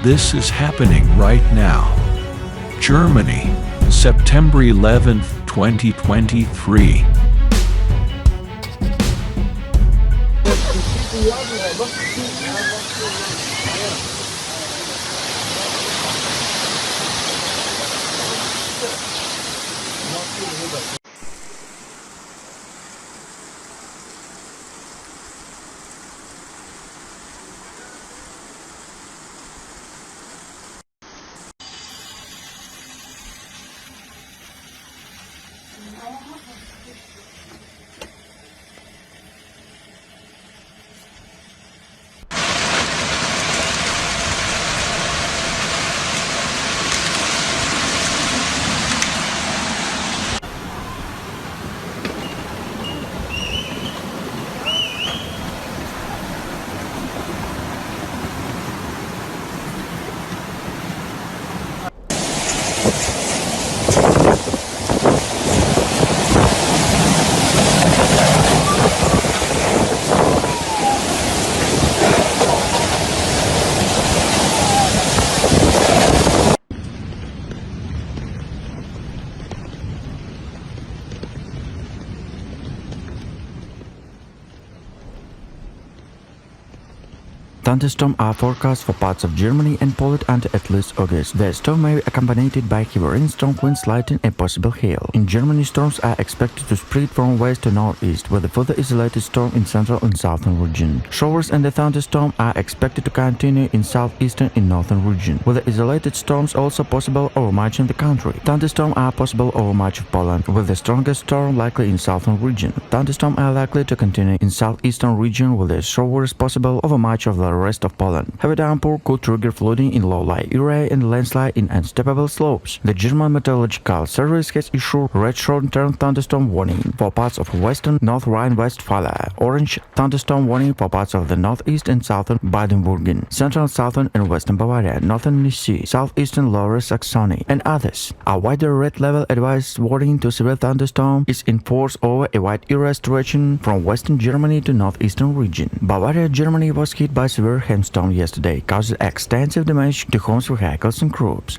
This is happening right now. Germany, September 11th, 2023. Thunderstorms are forecast for parts of Germany and Poland until at least August. The storm may be accompanied by heavy rain, strong winds, lightning and possible hail. In Germany, storms are expected to spread from west to northeast, with a further isolated storm in central and southern region. Showers and the thunderstorm are expected to continue in southeastern and northern region, with the isolated storms also possible over much in the country. Thunderstorms are possible over much of Poland, with the strongest storm likely in southern region. Thunderstorms are likely to continue in southeastern region, with the showers possible over much of the rest of Poland. Heavy downpour could trigger flooding in low-lying area and landslide in unsteppable slopes. The German Meteorological Service has issued red short-term thunderstorm warning for parts of western North Rhine-Westphalia, orange thunderstorm warning for parts of the northeast and southern Baden-Württemberg, central, southern and western Bavaria, northern Hesse, southeastern Lower Saxony, and others. A wider red level advice warning to severe thunderstorm is in force over a wide area stretching from western Germany to northeastern region. Bavaria, Germany was hit by severe hailstorm yesterday, causing extensive damage to homes, vehicles and crops.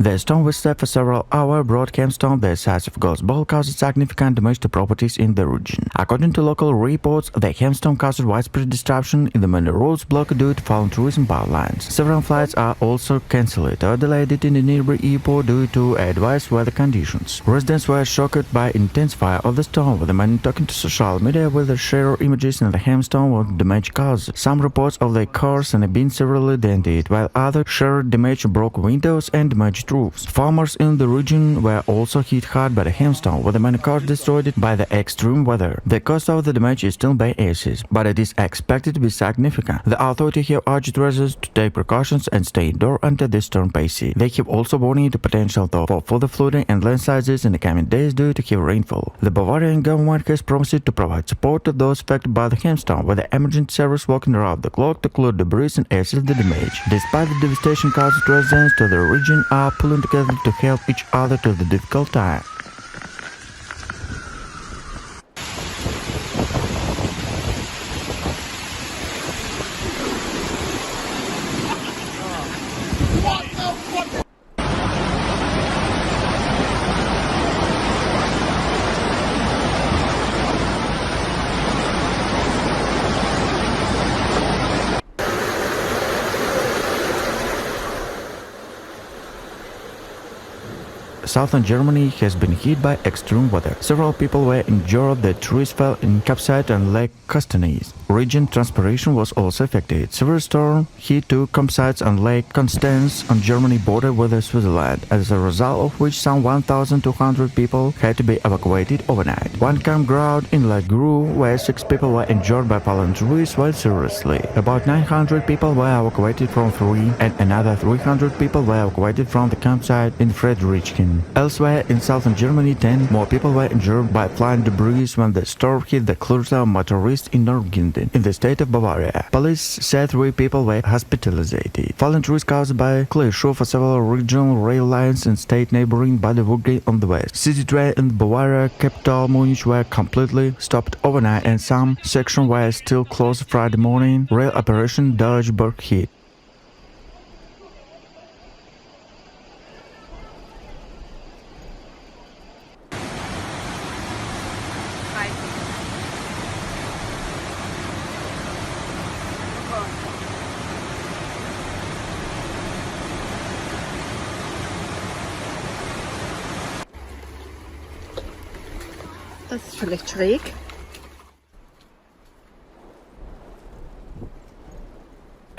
The storm, which slept for several hours, brought hailstorm the size of golf ball, caused significant damage to properties in the region. According to local reports, the hailstorm caused widespread disruption in the many roads blocked due to fallen trees and power lines. Several flights are also cancelled or delayed in the nearby airport due to adverse weather conditions. Residents were shocked by intense fire of the storm, with the men talking to social media with the share images in the hailstorm of damage caused. Some reports of the cars have been severely dented, while others shared damage, broke windows and damaged roofs. Farmers in the region were also hit hard by the hailstorm, with many cars destroyed by the extreme weather. The cost of the damage is still by assessed, but it is expected to be significant. The authorities have urged residents to take precautions and stay indoors until the storm passes. They have also warned the potential for further flooding and landslides in the coming days due to heavy rainfall. The Bavarian government has promised to provide support to those affected by the hailstorm, with the emergency service working around the clock to clear debris and assess the damage. Despite the devastation caused, residents to the region are pulling together to help each other through the difficult time. Southern Germany has been hit by extreme weather. Several people were injured, the trees fell in Kapstadt and Lake Kastanis. region transportation was also affected. Severe storm hit two campsites on Lake Constance on Germany border with Switzerland, as a result of which some 1,200 people had to be evacuated overnight. One campground in Lake Gru, where 6 people were injured by fallen trees, went seriously. About 900 people were evacuated from 3, and another 300 people were evacuated from the campsite in Friedrichshain. Elsewhere in southern Germany, 10 more people were injured by flying debris when the storm hit the Cluster motorist in Nordginden, in the state of Bavaria. Police said 3 people were hospitalized. Fallen trees caused by closure for several regional rail lines in state neighboring Baden-Württemberg on the west. City trains in Bavaria capital Munich were completely stopped overnight, and some sections were still closed Friday morning. Rail operation Duisburg hit. Das ist vielleicht schräg.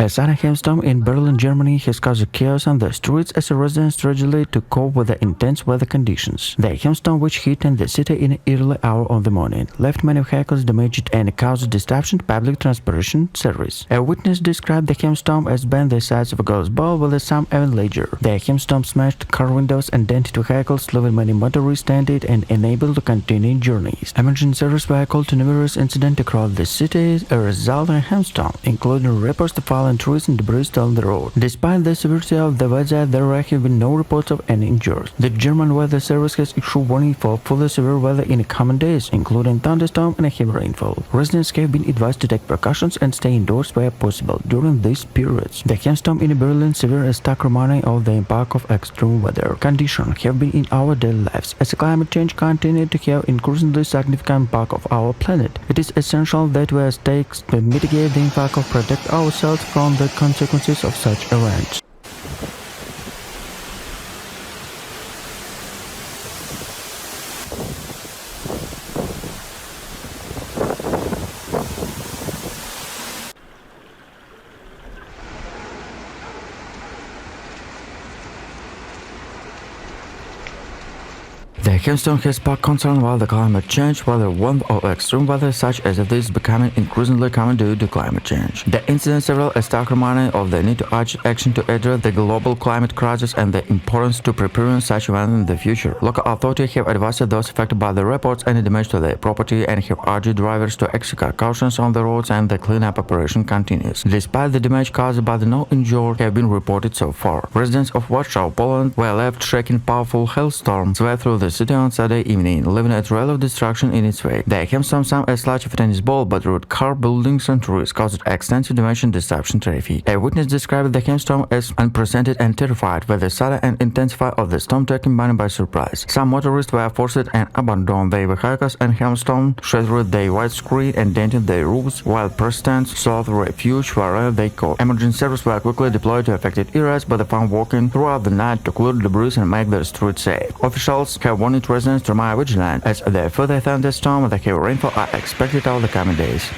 A sudden hailstorm in Berlin, Germany has caused chaos on the streets as residents struggle to cope with the intense weather conditions. The hailstorm, which hit in the city in early hour of the morning, left many vehicles damaged and caused disruption to public transportation service. A witness described the hailstorm as being the size of a golf ball, with some even larger. The hailstorm smashed car windows and dented vehicles, leaving many motorists stranded and unable to continue journeys. Emergency services were called to numerous incidents across the city as a result of the hailstorm, including reports of fallen trees and debris on the road. Despite the severity of the weather, there have been no reports of any injuries. The German Weather Service has issued warning for further severe weather in the coming days, including thunderstorm and heavy rainfall. Residents have been advised to take precautions and stay indoors where possible during these periods. The hailstorm in Berlin severe a stark reminder of the impact of extreme weather conditions have been in our daily lives. As climate change continues to have increasingly significant impact of our planet, it is essential that we take steps to mitigate the impact of protect ourselves from the consequences of such events. The hailstorm has sparked concern about the climate change, whether warm or extreme weather such as this is becoming increasingly common due to climate change. The incident several a stark reminder of the need to urge action to address the global climate crisis and the importance to preparing such events in the future. Local authorities have advised those affected by the reports any damage to their property and have urged drivers to execute cautions on the roads, and the cleanup operation continues. Despite the damage caused by the no injured have been reported so far. Residents of Warsaw, Poland were left shaking powerful hailstorms swept through the city on Saturday evening, leaving a trail of destruction in its wake. The hailstorm, some as large as a tennis ball, but root car, buildings and trees, caused extensive damage and disruption traffic. A witness described the hailstorm as unprecedented and terrified, with the sudden and intensity of the storm taking many by surprise. Some motorists were forced and abandoned their vehicles, and hailstorm shattered their windscreen and dented their roofs, while persistence sought refuge wherever they could. Emergency services were quickly deployed to affected areas, but they found working throughout the night to clear debris and make the streets safe. Officials have warned residents to remain vigilant as the further thunderstorms and the heavy rainfall are expected over the coming days.